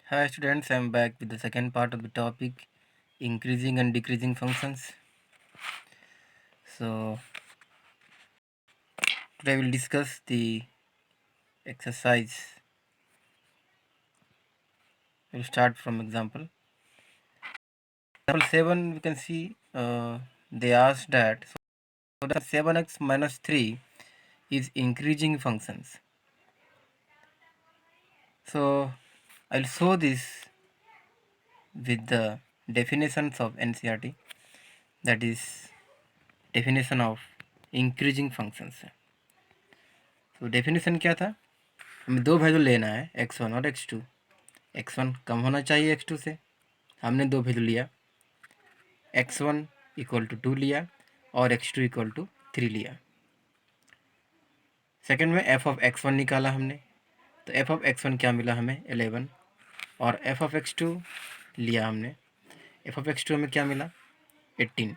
Hi students, I am back with the second part of the topic increasing and decreasing functions. So today we'll discuss the exercise. We'll start from example. Example 7 we can see they asked that so that 7x minus 3 is increasing functions. So I'll show this with the definitions of NCERT, that is definition of increasing functions. तो definition क्या था, हमें दो value लेना है x1 और x2। x1 कम होना चाहिए x2 से, हमने दो वैल्यू लिया, x1 इक्वल टू 2 लिया और x2 इक्वल टू 3 लिया। सेकंड में f ऑफ x1 निकाला हमने, तो f ऑफ x1 क्या मिला हमें 11 और f ऑफ x2 लिया हमने, f ऑफ x2 हमें क्या मिला 18।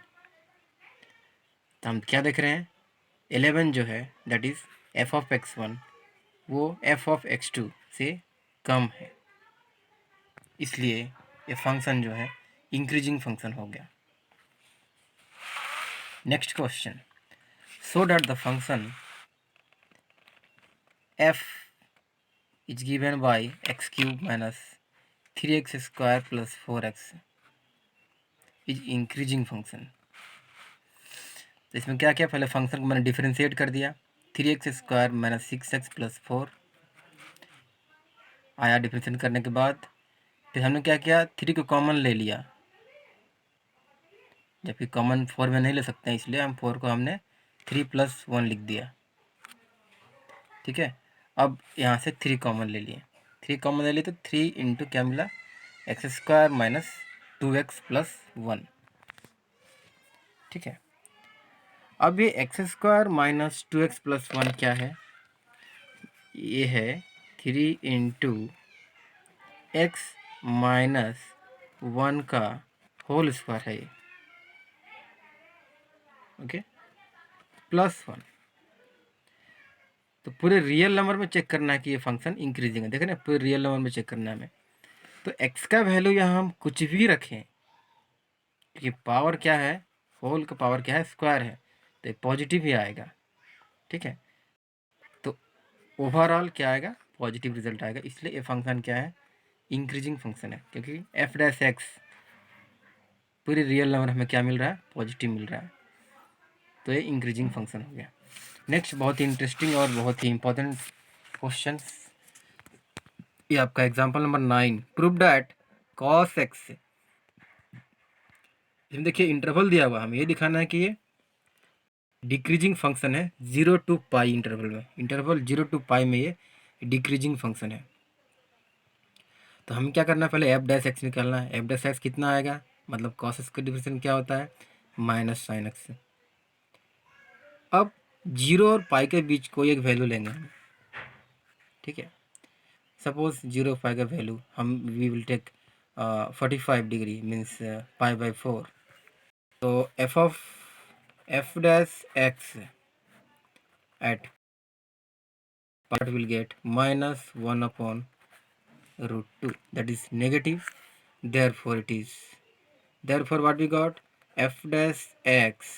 तो हम क्या देख रहे हैं 11 जो है that is f of x1 वो f ऑफ x2 से कम है, इसलिए ये फंक्शन जो है इंक्रीजिंग फंक्शन हो गया। Next question, so that the function f is given by x cube minus 3x square plus 4x is increasing function। तो इसमें क्या क्या, पहले फंक्शन को मैंने डिफरेंशिएट कर दिया, 3x square minus 6x plus 4 आया। डिफरेंशिएट करने के बाद फिर हमने क्या किया, 3 को कॉमन ले लिया, जबकि कॉमन 4 में नहीं ले सकते हैं, इसलिए हम 4 को हमने 3 प्लस 1 लिख दिया। ठीक है, अब यहाँ से 3 कॉमन ले लिए, 3 कॉमन ले लिए तो 3 इंटू क्या मिला x square minus 2x plus 1। ठीक है, अब ये x square minus 2x plus 1 क्या है, ये है 3 इंटू एक्स माइनस 1 का होल स्क्वायर है ये, ओके, प्लस 1। तो पूरे रियल नंबर में चेक करना है कि ये फंक्शन इंक्रीजिंग है, देखें ना, पूरे रियल नंबर में चेक करना है हमें। तो x का वैल्यू यहाँ हम कुछ भी रखें, क्योंकि पावर क्या है, होल का पावर क्या है, स्क्वायर है, तो पॉजिटिव ही आएगा। ठीक है, तो ओवरऑल क्या आएगा, पॉजिटिव रिजल्ट आएगा, इसलिए ये फंक्शन क्या है, इंक्रीजिंग फंक्शन है, क्योंकि एफ डैश एक्स पूरे रियल नंबर हमें क्या मिल रहा है, पॉजिटिव मिल रहा है, तो ये इंक्रीजिंग फंक्शन हो गया। नेक्स्ट बहुत ही इंटरेस्टिंग और बहुत ही इंपॉर्टेंट क्वेश्चन, ये आपका example number 9, prove that cos x. इसमें देखिए इंटरवल दिया हुआ, हमें ये दिखाना है कि ये डिक्रीजिंग फंक्शन है 0 to पाई इंटरवल में, इंटरवल 0 to पाई में ये डिक्रीजिंग फंक्शन है। तो हमें क्या करना है, पहले एफ डैश एक्स निकालना है। एफ डैश एक्स कितना आएगा, मतलब कॉस एक्स का डिफरेंस क्या होता है, माइनस साइन एक्स। अब 0 और पाई के बीच कोई एक वैल्यू लेंगे हम। ठीक है, सपोज 0 पाई का वैल्यू हम we will take 45 degree means pi by 4। तो F dash X at part will get minus 1 upon root 2, that is negative, therefore it is, therefore what we got, f dash x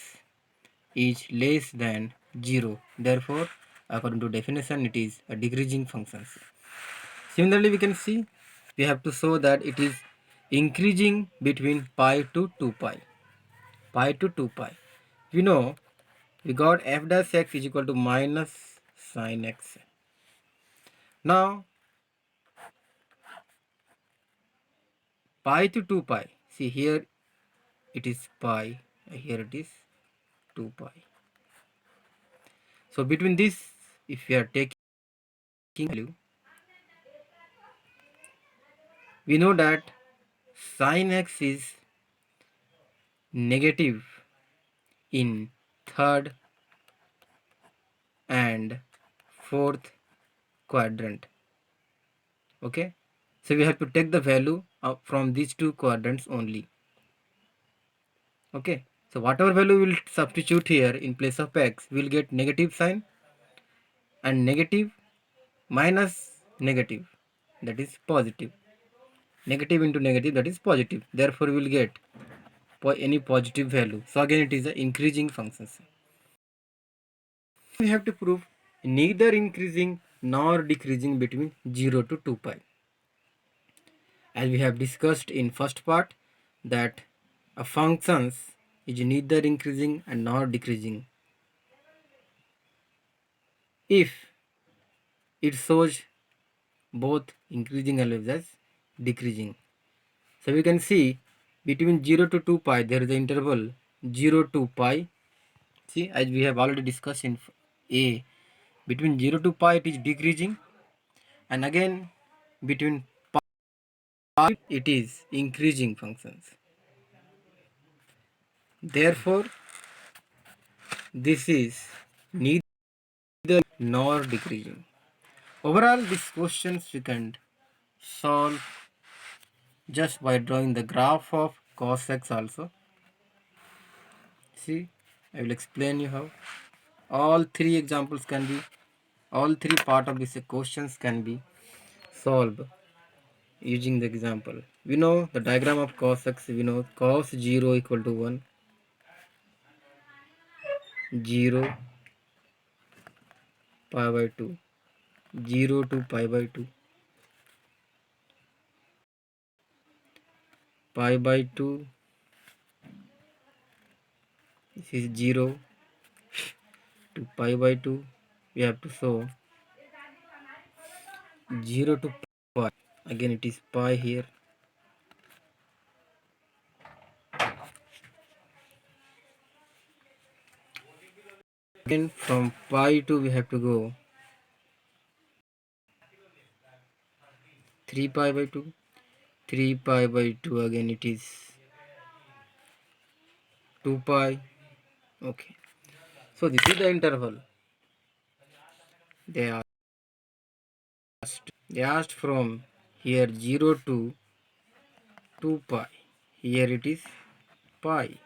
is less than 0, therefore according to definition it is a decreasing function. Similarly we can see we have to show that it is increasing between pi to 2 pi, pi to 2 pi. We know we got f dash x is equal to minus sin x. Now pi to 2 pi, see here it is pi, here it is 2 pi. So between this, if we are taking value, we know that sin x is negative in third and fourth quadrant. Okay, so we have to take the value from these two quadrants only. Okay, so whatever value we will substitute here in place of x, we will get negative sign, and negative minus negative, that is positive. negative into negative, that is positive. Therefore we will get any positive value. So again it is the increasing functions. We have to prove neither increasing nor decreasing between 0 to 2 pi. As we have discussed in first part, that a functions is neither increasing and nor decreasing if it shows both increasing as well as decreasing. So we can see between 0 to 2 pi there is the interval 0 to pi. See, as we have already discussed in A, between 0 to pi it is decreasing, and again between pi it is increasing functions. Therefore this is neither nor decreasing. Overall these questions we can solve just by drawing the graph of cos x also. See, I will explain you how. All three examples can be, all three part of these questions can be solved using the example. We know the diagram of cos x, we know cos 0 equal to 1, 0, pi by 2, 0 to pi by 2, pi by 2, this is 0 to pi by 2, we have to show 0 to pi, again it is pi here, again from pi to we have to go 3 pi by 2, 3 pi by 2, again it is 2 pi. Okay, so this is the interval they asked from here 0 to 2 pi, here it is pi.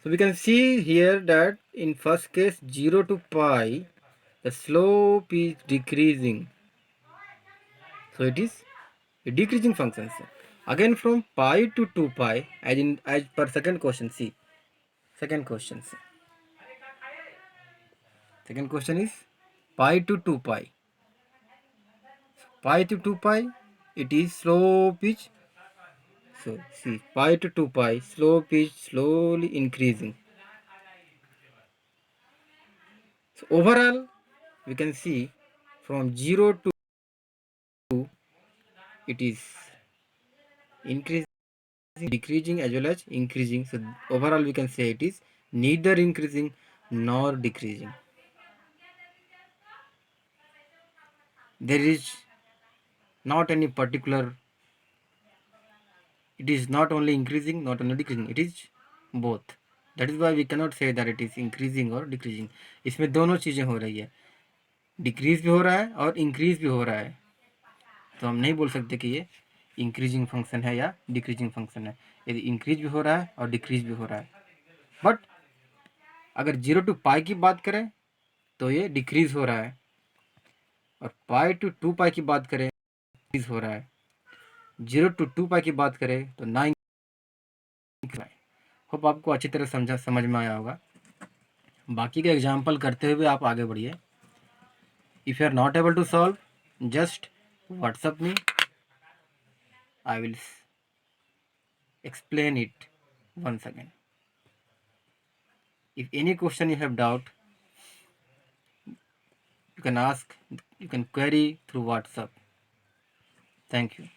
So we can see here that in first case 0 to pi the slope is decreasing, so it is a decreasing function. Again from pi to 2 pi, as per second question, see second question is pi to 2 pi, pi to 2 pi it is slope is, so see pi to 2 pi slope is slowly increasing. So overall we can see from 0 to 2 it is increasing, decreasing as well as increasing. So overall we can say it is neither increasing nor decreasing. There is not any particular, it is not only increasing not only decreasing, it is both. That is why we cannot say that it is increasing or decreasing. इसमें दोनों चीज़ें हो रही है, decrease भी हो रहा है और इंक्रीज भी हो रहा है. तो हम नहीं बोल सकते कि ये इंक्रीजिंग फंक्शन है या डिक्रीजिंग फंक्शन है. यदि इंक्रीज भी हो रहा है और डिक्रीज भी हो रहा है. बट अगर 0 टू पाई की बात करें तो ये डिक्रीज हो रहा है, और पाई टू 2 पाई की बात करें इंक्रीज हो रहा है. 0 टू 2 पाई की बात करें तो 9. होप आपको अच्छी तरह समझ में आया होगा. बाकी के एग्जाम्पल करते हुए आप आगे बढ़िए. If you are not able to solve, just WhatsApp me, I will explain it once again. If any question you have doubt, you can ask, you can query through WhatsApp. Thank you.